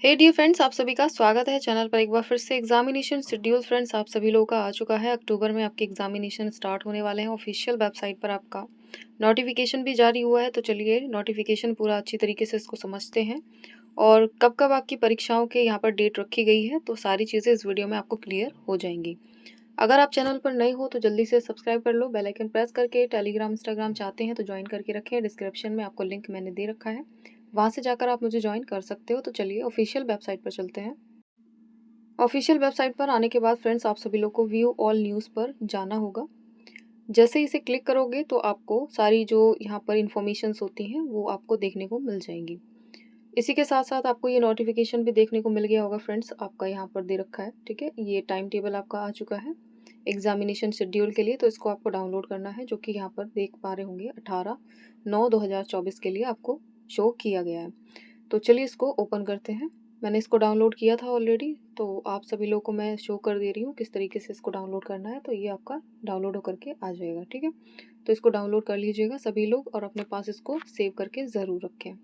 हे dear friends, आप सभी का स्वागत है चैनल पर एक बार फिर से। एग्जामिनेशन शेड्यूल फ्रेंड्स आप सभी लोगों का आ चुका है। अक्टूबर में आपके एग्जामिनेशन स्टार्ट होने वाले हैं। ऑफिशियल वेबसाइट पर आपका नोटिफिकेशन भी जारी हुआ है। तो चलिए नोटिफिकेशन पूरा अच्छी तरीके से इसको समझते हैं और कब कब आपकी परीक्षाओं के यहाँ पर डेट रखी गई है, तो सारी चीज़ें इस वीडियो में आपको क्लियर हो जाएंगी। अगर आप चैनल पर नए हो तो जल्दी से सब्सक्राइब कर लो, बेल आइकन प्रेस करके। टेलीग्राम इंस्टाग्राम चाहते हैं तो ज्वाइन करके रखें, डिस्क्रिप्शन में आपको लिंक मैंने दे रखा है, वहाँ से जाकर आप मुझे ज्वाइन कर सकते हो। तो चलिए ऑफिशियल वेबसाइट पर चलते हैं। ऑफिशियल वेबसाइट पर आने के बाद फ्रेंड्स आप सभी लोग को व्यू ऑल न्यूज़ पर जाना होगा। जैसे इसे क्लिक करोगे तो आपको सारी जो यहाँ पर इंफॉर्मेशंस होती हैं वो आपको देखने को मिल जाएंगी। इसी के साथ साथ आपको ये नोटिफिकेशन भी देखने को मिल गया होगा फ्रेंड्स, आपका यहाँ पर दे रखा है। ठीक है, ये टाइम टेबल आपका आ चुका है एग्जामिनेशन शेड्यूल के लिए। तो इसको आपको डाउनलोड करना है, जो कि यहाँ पर देख पा रहे होंगे 18/9/2024 के लिए आपको शो किया गया है। तो चलिए इसको ओपन करते हैं। मैंने इसको डाउनलोड किया था ऑलरेडी, तो आप सभी लोगों को मैं शो कर दे रही हूँ किस तरीके से इसको डाउनलोड करना है। तो ये आपका डाउनलोड होकर के आ जाएगा। ठीक है, तो इसको डाउनलोड कर लीजिएगा सभी लोग और अपने पास इसको सेव करके ज़रूर रखें।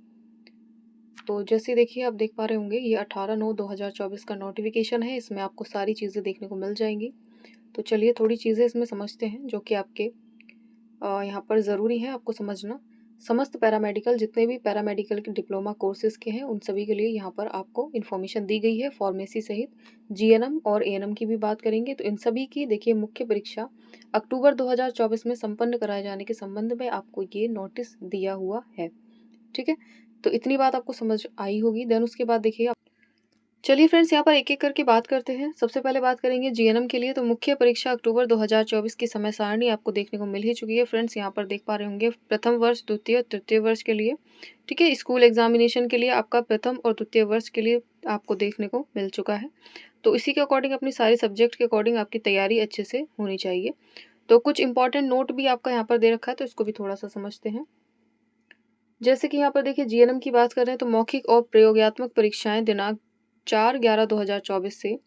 तो जैसे देखिए आप देख पा रहे होंगे ये 18/9/2024 का नोटिफिकेशन है। इसमें आपको सारी चीज़ें देखने को मिल जाएंगी। तो चलिए थोड़ी चीज़ें इसमें समझते हैं जो कि आपके यहाँ पर ज़रूरी है आपको समझना। समस्त पैरामेडिकल, जितने भी पैरामेडिकल के डिप्लोमा कोर्सेज़ के हैं, उन सभी के लिए यहाँ पर आपको इन्फॉर्मेशन दी गई है, फार्मेसी सहित जीएनएम और एएनएम की भी बात करेंगे। तो इन सभी की देखिए मुख्य परीक्षा अक्टूबर 2024 में संपन्न कराए जाने के संबंध में आपको ये नोटिस दिया हुआ है। ठीक है, तो इतनी बात आपको समझ आई होगी। देन उसके बाद देखिए चलिए फ्रेंड्स यहाँ पर एक एक करके बात करते हैं। सबसे पहले बात करेंगे जीएनएम के लिए। तो मुख्य परीक्षा अक्टूबर 2024 की समय सारणी आपको देखने को मिल ही चुकी है फ्रेंड्स। यहाँ पर देख पा रहे होंगे प्रथम वर्ष, द्वितीय और तृतीय वर्ष के लिए। ठीक है, स्कूल एग्जामिनेशन के लिए आपका प्रथम और द्वितीय वर्ष के लिए आपको देखने को मिल चुका है। तो इसी के अकॉर्डिंग अपनी सारी सब्जेक्ट के अकॉर्डिंग आपकी तैयारी अच्छे से होनी चाहिए। तो कुछ इंपॉर्टेंट नोट भी आपका यहाँ पर दे रखा है, तो इसको भी थोड़ा सा समझते हैं। जैसे कि यहाँ पर देखिए जीएनएम की बात कर रहे हैं तो मौखिक और प्रयोगात्मक परीक्षाएं दिनांक 4/11/2024 से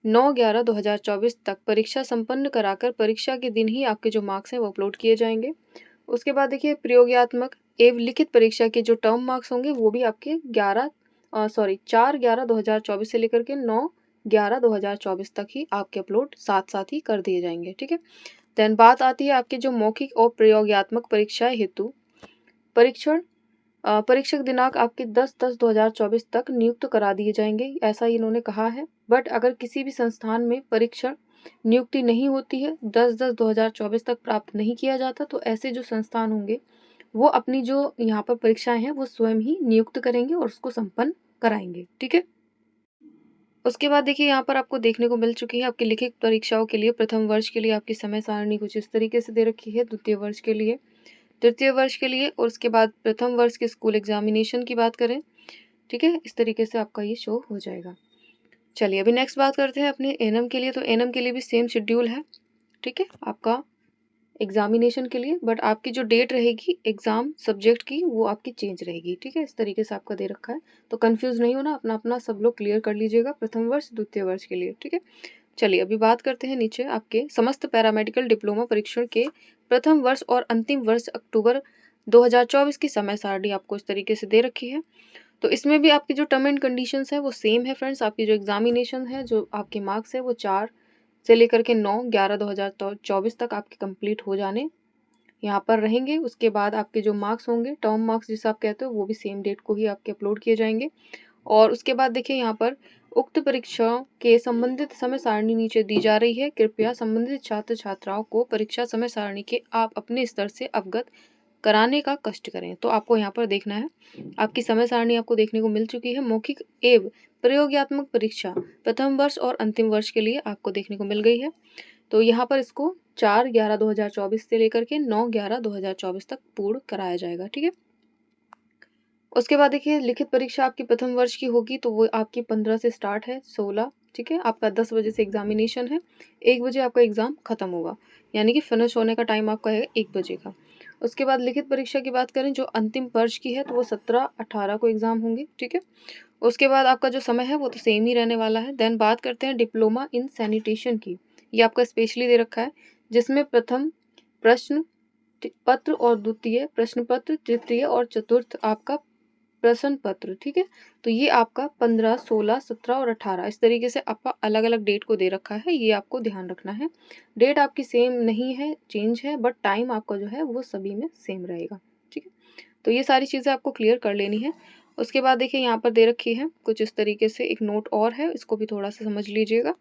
9/11/2024 तक परीक्षा संपन्न कराकर परीक्षा के दिन ही आपके जो मार्क्स हैं वो अपलोड किए जाएंगे। उसके बाद देखिए प्रयोगात्मक एवं लिखित परीक्षा के जो टर्म मार्क्स होंगे वो भी आपके 4/11/2024 से लेकर के 9/11/2024 तक ही आपके अपलोड साथ साथ ही कर दिए जाएंगे। ठीक है, देन बात आती है आपके जो मौखिक और प्रयोगात्मक परीक्षाएं हेतु परीक्षण परीक्षक दिनांक आपके 10/10/2024 तक नियुक्त करा दिए जाएंगे, ऐसा इन्होंने कहा है। बट अगर किसी भी संस्थान में परीक्षण नियुक्ति नहीं होती है, 10/10/2024 तक प्राप्त नहीं किया जाता, तो ऐसे जो संस्थान होंगे वो अपनी जो यहाँ पर परीक्षाएं हैं वो स्वयं ही नियुक्त करेंगे और उसको संपन्न कराएंगे। ठीक है, उसके बाद देखिए यहाँ पर आपको देखने को मिल चुकी है आपकी लिखित परीक्षाओं के लिए प्रथम वर्ष के लिए आपकी समय सारणी कुछ इस तरीके से दे रखी है, द्वितीय वर्ष के लिए, तृतीय वर्ष के लिए और उसके बाद प्रथम वर्ष के स्कूल एग्जामिनेशन की बात करें। ठीक है, इस तरीके से आपका ये शो हो जाएगा। चलिए अभी नेक्स्ट बात करते हैं अपने एएनएम के लिए। तो एएनएम के लिए भी सेम शेड्यूल है। ठीक है, आपका एग्जामिनेशन के लिए, बट आपकी जो डेट रहेगी एग्जाम सब्जेक्ट की वो आपकी चेंज रहेगी। ठीक है, इस तरीके से आपका दे रखा है, तो कंफ्यूज नहीं होना, अपना अपना सब लोग क्लियर कर लीजिएगा प्रथम वर्ष द्वितीय वर्ष के लिए। ठीक है, चलिए अभी बात करते हैं नीचे आपके समस्त पैरामेडिकल डिप्लोमा परीक्षण के प्रथम वर्ष और अंतिम वर्ष अक्टूबर 2024 की समय सारणी आपको इस तरीके से दे रखी है। तो इसमें भी आपकी जो टर्म एंड कंडीशंस है वो सेम है फ्रेंड्स। आपकी जो एग्जामिनेशन है, जो आपके मार्क्स है वो 4 से लेकर के 9/11/2024 तक आपके कंप्लीट हो जाने यहाँ पर रहेंगे। उसके बाद आपके जो मार्क्स होंगे, टर्म मार्क्स जिसे आप कहते हो, वो भी सेम डेट को ही आपके अपलोड किए जाएंगे। और उसके बाद देखिए यहाँ पर उक्त परीक्षाओं के संबंधित समय सारणी नीचे दी जा रही है। कृपया संबंधित छात्र छात्राओं को परीक्षा समय सारणी के आप अपने स्तर से अवगत कराने का कष्ट करें। तो आपको यहाँ पर देखना है, आपकी समय सारणी आपको देखने को मिल चुकी है। मौखिक एवं प्रयोगात्मक परीक्षा प्रथम वर्ष और अंतिम वर्ष के लिए आपको देखने को मिल गई है। तो यहाँ पर इसको 4/11/2024 से लेकर के 9/11/2024 तक पूर्ण कराया जाएगा। ठीक है, उसके बाद देखिए लिखित परीक्षा आपकी प्रथम वर्ष की होगी, तो वो आपकी 15 से स्टार्ट है 16। ठीक है, आपका 10 बजे से एग्जामिनेशन है, 1 बजे आपका एग्जाम खत्म होगा, यानी कि फिनिश होने का टाइम आपका है 1 बजे का। उसके बाद लिखित परीक्षा की बात करें जो अंतिम वर्ष की है, तो वो 17-18 को एग्जाम होंगे। ठीक है, उसके बाद आपका जो समय है वो तो सेम ही रहने वाला है। देन बात करते हैं डिप्लोमा इन सैनिटेशन की। ये आपका स्पेशली दे रखा है, जिसमें प्रथम प्रश्न पत्र और द्वितीय प्रश्न पत्र, तृतीय और चतुर्थ आपका प्रश्न पत्र, ठीक है। तो ये आपका 15, 16, 17 और 18 इस तरीके से आपका अलग अलग डेट को दे रखा है, ये आपको ध्यान रखना है। डेट आपकी सेम नहीं है, चेंज है, बट टाइम आपका जो है वो सभी में सेम रहेगा, ठीक है। तो ये सारी चीज़ें आपको क्लियर कर लेनी है। उसके बाद देखिए यहाँ पर दे रखी है कुछ इस तरीके से एक नोट और है, इसको भी थोड़ा सा समझ लीजिएगा।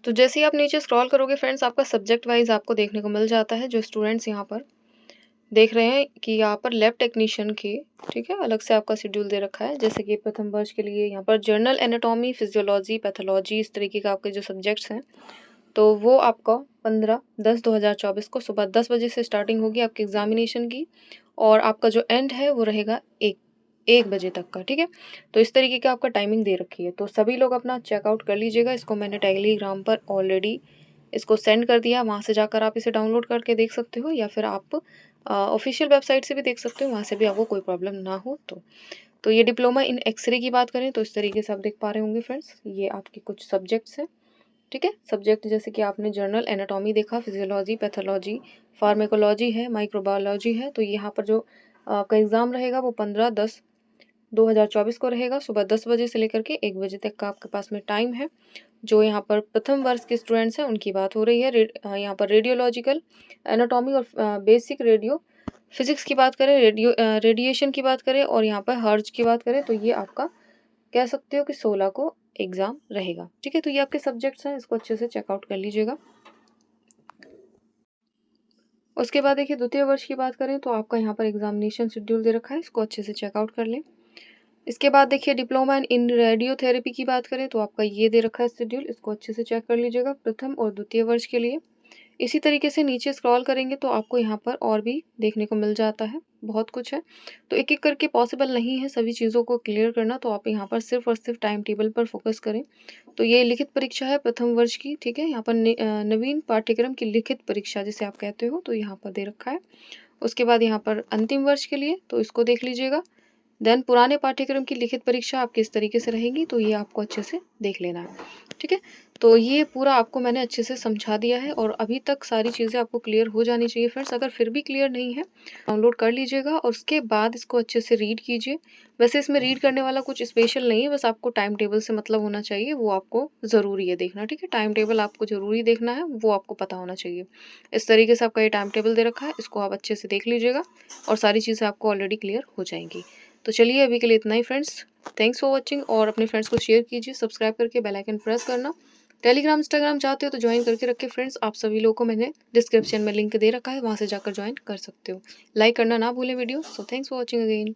तो जैसे ही आप नीचे स्क्रॉल करोगे फ्रेंड्स, आपका सब्जेक्ट वाइज आपको देखने को मिल जाता है। जो स्टूडेंट्स यहाँ पर देख रहे हैं कि यहाँ पर लैब टेक्नीशियन के, ठीक है, अलग से आपका शेड्यूल दे रखा है। जैसे कि प्रथम वर्ष के लिए यहाँ पर जर्नल एनाटॉमी, फिजियोलॉजी, पैथोलॉजी इस तरीके का आपके जो सब्जेक्ट्स हैं, तो वो आपका 15/10/2024 को सुबह 10 बजे से स्टार्टिंग होगी आपकी एग्जामिनेशन की, और आपका जो एंड है वो रहेगा 1 बजे तक का, ठीक है। तो इस तरीके का आपका टाइमिंग दे रखी है। तो सभी लोग अपना चेकआउट कर लीजिएगा। इसको मैंने टेलीग्राम पर ऑलरेडी इसको सेंड कर दिया, वहाँ से जाकर आप इसे डाउनलोड करके देख सकते हो, या फिर आप ऑफिशियल वेबसाइट से भी देख सकते हो, वहाँ से भी आपको कोई प्रॉब्लम ना हो तो ये डिप्लोमा इन एक्सरे की बात करें तो इस तरीके से आप देख पा रहे होंगे फ्रेंड्स, ये आपके कुछ सब्जेक्ट्स हैं, ठीक है। सब्जेक्ट जैसे कि आपने जर्नल एनाटॉमी देखा, फिजियोलॉजी, पैथोलॉजी, फार्मेकोलॉजी है, माइक्रोबायोलॉजी है। तो यहाँ पर जो आपका एग्ज़ाम रहेगा वो 15/10/2024 को रहेगा। सुबह 10 बजे से लेकर के 1 बजे तक का आपके पास में टाइम है। जो यहाँ पर प्रथम वर्ष के स्टूडेंट्स हैं उनकी बात हो रही है। यहाँ पर रेडियोलॉजिकल, एनाटॉमी और बेसिक रेडियो फिजिक्स की बात करें, रेडिएशन की बात करें, और यहाँ पर हर्ज की बात करें, तो ये आपका कह सकते हो कि 16 को एग्जाम रहेगा, ठीक है। तो ये आपके सब्जेक्ट्स हैं, इसको अच्छे से चेकआउट कर लीजिएगा। उसके बाद देखिए द्वितीय वर्ष की बात करें तो आपका यहाँ पर एग्जामिनेशन शेड्यूल दे रखा है, इसको अच्छे से चेकआउट कर लें। इसके बाद देखिए डिप्लोमा इन रेडियोथेरेपी की बात करें तो आपका ये दे रखा है शेड्यूल, इसको अच्छे से चेक कर लीजिएगा प्रथम और द्वितीय वर्ष के लिए। इसी तरीके से नीचे स्क्रॉल करेंगे तो आपको यहाँ पर और भी देखने को मिल जाता है, बहुत कुछ है। तो एक एक करके पॉसिबल नहीं है सभी चीज़ों को क्लियर करना, तो आप यहाँ पर सिर्फ और सिर्फ टाइम टेबल पर फोकस करें। तो ये लिखित परीक्षा है प्रथम वर्ष की, ठीक है। यहाँ पर नवीन पाठ्यक्रम की लिखित परीक्षा जिसे आप कहते हो, तो यहाँ पर दे रखा है। उसके बाद यहाँ पर अंतिम वर्ष के लिए, तो इसको देख लीजिएगा। देन पुराने पाठ्यक्रम की लिखित परीक्षा आपकी इस तरीके से रहेगी, तो ये आपको अच्छे से देख लेना है, ठीक है। तो ये पूरा आपको मैंने अच्छे से समझा दिया है, और अभी तक सारी चीज़ें आपको क्लियर हो जानी चाहिए फ्रेंड्स। अगर फिर भी क्लियर नहीं है, डाउनलोड कर लीजिएगा और उसके बाद इसको अच्छे से रीड कीजिए। वैसे इसमें रीड करने वाला कुछ स्पेशल नहीं है, बस आपको टाइम टेबल से मतलब होना चाहिए, वो आपको ज़रूरी है देखना, ठीक है। टाइम टेबल आपको ज़रूरी देखना है, वो आपको पता होना चाहिए। इस तरीके से आपका ये टाइम टेबल दे रखा है, इसको आप अच्छे से देख लीजिएगा और सारी चीज़ें आपको ऑलरेडी क्लियर हो जाएंगी। तो चलिए अभी के लिए इतना ही फ्रेंड्स। थैंक्स फॉर वॉचिंग, और अपने फ्रेंड्स को शेयर कीजिए, सब्सक्राइब करके बेल आइकन प्रेस करना। टेलीग्राम इंस्टाग्राम चाहते हो तो ज्वाइन करके रखे फ्रेंड्स, आप सभी लोगों को मैंने डिस्क्रिप्शन में लिंक दे रखा है, वहाँ से जाकर ज्वाइन कर सकते हो। लाइक करना ना भूलें video. So thanks for watching again.